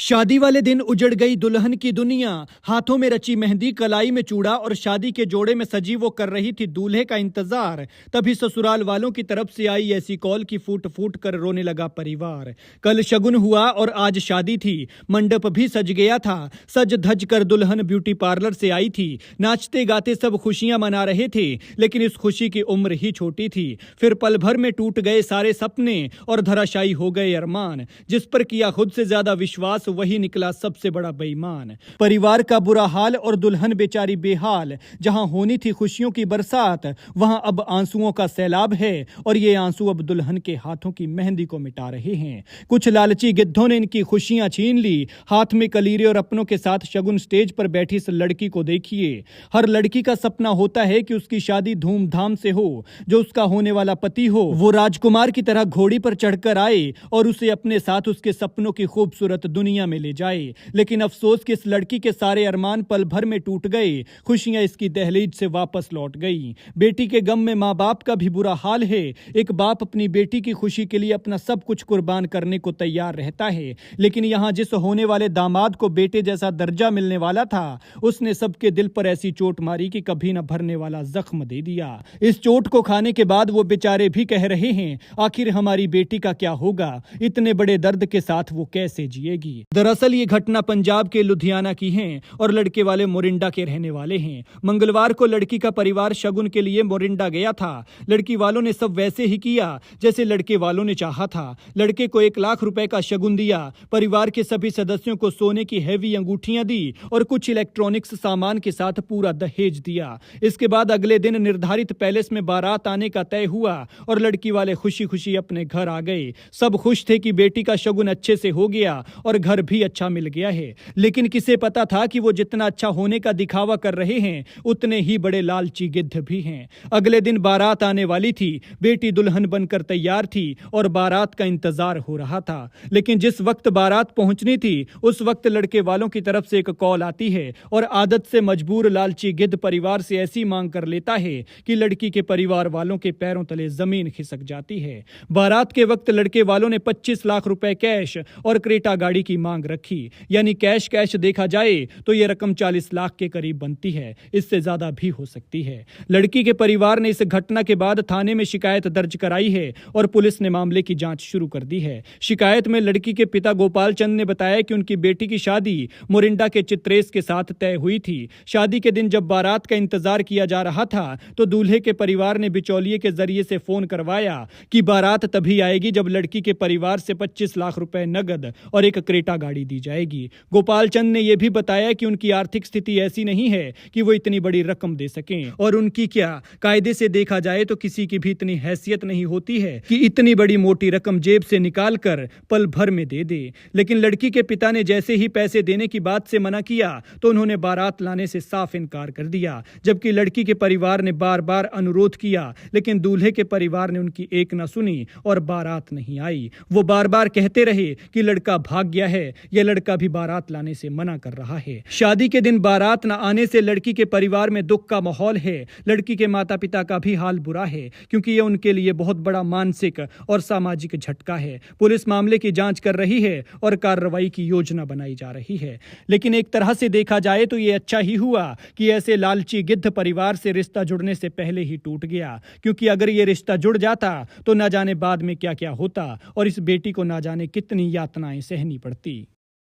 शादी वाले दिन उजड़ गई दुल्हन की दुनिया। हाथों में रची मेहंदी, कलाई में चूड़ा और शादी के जोड़े में सजी वो कर रही थी दूल्हे का इंतजार। तभी ससुराल वालों की तरफ से आई ऐसी कॉल की फूट फूट कर रोने लगा परिवार। कल शगुन हुआ और आज शादी थी। मंडप भी सज गया था। सज धज कर दुल्हन ब्यूटी पार्लर से आई थी। नाचते गाते सब खुशियां मना रहे थे, लेकिन इस खुशी की उम्र ही छोटी थी। फिर पल भर में टूट गए सारे सपने और धराशायी हो गए अरमान। जिस पर किया खुद से ज्यादा विश्वास, वही निकला सबसे बड़ा बेईमान। परिवार का बुरा हाल और दुल्हन बेचारी बेहाल। जहां होनी थी खुशियों की बरसात, वहां अब आंसुओं का सैलाब है और ये आंसू अब दुल्हन के हाथों की मेहंदी को मिटा रहे हैं। कुछ लालची गिद्धों ने इनकी खुशियां छीन ली। हाथ में कलीरे और अपनों के साथ शगुन स्टेज पर बैठी इस लड़की को देखिए। हर लड़की का सपना होता है कि उसकी शादी धूमधाम से हो, जो उसका होने वाला पति हो वो राजकुमार की तरह घोड़ी पर चढ़कर आए और उसे अपने साथ उसके सपनों की खूबसूरत दुनिया में ले जाए। लेकिन अफसोस कि इस लड़की के सारे अरमान पल भर में टूट गए। खुशियां इसकी दहलीज से वापस लौट गई। बेटी के गम में माँ बाप का भी बुरा हाल है। एक बाप अपनी बेटी की खुशी के लिए अपना सब कुछ कुर्बान करने को तैयार रहता है, लेकिन यहां जिस होने वाले दामाद को बेटे जैसा दर्जा मिलने वाला था, उसने सबके दिल पर ऐसी चोट मारी कि कभी न भरने वाला जख्म दे दिया। इस चोट को खाने के बाद वो बेचारे भी कह रहे हैं, आखिर हमारी बेटी का क्या होगा? इतने बड़े दर्द के साथ वो कैसे जिएगी? दरअसल ये घटना पंजाब के लुधियाना की है और लड़के वाले मोरिंडा के रहने वाले हैं। मंगलवार को लड़की का परिवार शगुन के लिए मोरिंडा गया था। लड़की वालों ने सब वैसे ही किया जैसे लड़के वालों ने चाहा था। लड़के को 1 लाख रुपए का शगुन दिया। परिवार के सभी सदस्यों को सोने की हैवी अंगूठियां दी और कुछ इलेक्ट्रॉनिक्स सामान के साथ पूरा दहेज दिया। इसके बाद अगले दिन निर्धारित पैलेस में बारात आने का तय हुआ और लड़की वाले खुशी खुशी अपने घर आ गए। सब खुश थे कि बेटी का शगुन अच्छे से हो गया और घर भी अच्छा मिल गया है, लेकिन किसे पता था कि वो जितना अच्छा होने का दिखावा कर रहे हैं, उतने ही बड़े लालची गिद्ध भी हैं। अगले दिन बारात आने वाली थी। बेटी दुल्हन बनकर तैयार थी और बारात का इंतजार हो रहा था। लेकिन जिस वक्त बारात पहुंचनी थी, उस वक्त लड़के वालों की तरफ से एक कॉल आती है और आदत से मजबूर लालची गिद्ध परिवार से ऐसी मांग कर लेता है कि लड़की के परिवार वालों के पैरों तले जमीन खिसक जाती है। बारात के वक्त लड़के वालों ने 25 लाख रुपए कैश और क्रेटा गाड़ी की मांग रखी। यानी कैश देखा जाए तो यह रकम 40 लाख के करीब बनती है। इससे ज्यादा भी हो सकती है। लड़की के परिवार ने इस घटना के बाद थाने में शिकायत दर्ज कराई है और पुलिस ने मामले की जांच शुरू कर दी है। शिकायत में लड़की के पिता गोपाल चंद ने बताया कि उनकी बेटी की शादी मोरिंडा के चित्रेश के साथ तय हुई थी। शादी के दिन जब बारात का इंतजार किया जा रहा था, तो दूल्हे के परिवार ने बिचौलिए के जरिए से फोन करवाया कि बारात तभी आएगी जब लड़की के परिवार से 25 लाख रुपए नगद और एक क्रेटा गाड़ी दी जाएगी। गोपाल चंद ने यह भी बताया कि उनकी आर्थिक स्थिति ऐसी नहीं है कि वो इतनी बड़ी रकम दे सकें, और उनकी क्या, कायदे से देखा जाए तो किसी की भी इतनी हैसियत नहीं होती है कि इतनी बड़ी मोटी रकम जेब से निकाल कर पल भर में दे दे। लेकिन लड़की के पिता ने जैसे ही पैसे देने की बात से मना किया, तो उन्होंने बारात लाने से साफ इनकार कर दिया। जबकि लड़की के परिवार ने बार बार अनुरोध किया, लेकिन दूल्हे के परिवार ने उनकी एक न सुनी और बारात नहीं आई। वो बार बार कहते रहे कि लड़का भाग गया है, यह लड़का भी बारात लाने से मना कर रहा है। शादी के दिन बारात न आने से लड़की के परिवार में दुख का माहौल है। लड़की के माता पिता का भी हाल बुरा है, क्योंकि यह उनके लिए बहुत बड़ा मानसिक और सामाजिक झटका है। पुलिस मामले की जांच कर रही है और कार्रवाई की योजना बनाई जा रही है। लेकिन एक तरह से देखा जाए तो यह अच्छा ही हुआ कि ऐसे लालची गिद्ध परिवार से रिश्ता जुड़ने से पहले ही टूट गया, क्योंकि अगर यह रिश्ता जुड़ जाता तो न जाने बाद में क्या क्या होता और इस बेटी को न जाने कितनी यातनाएं सहनी पड़ती।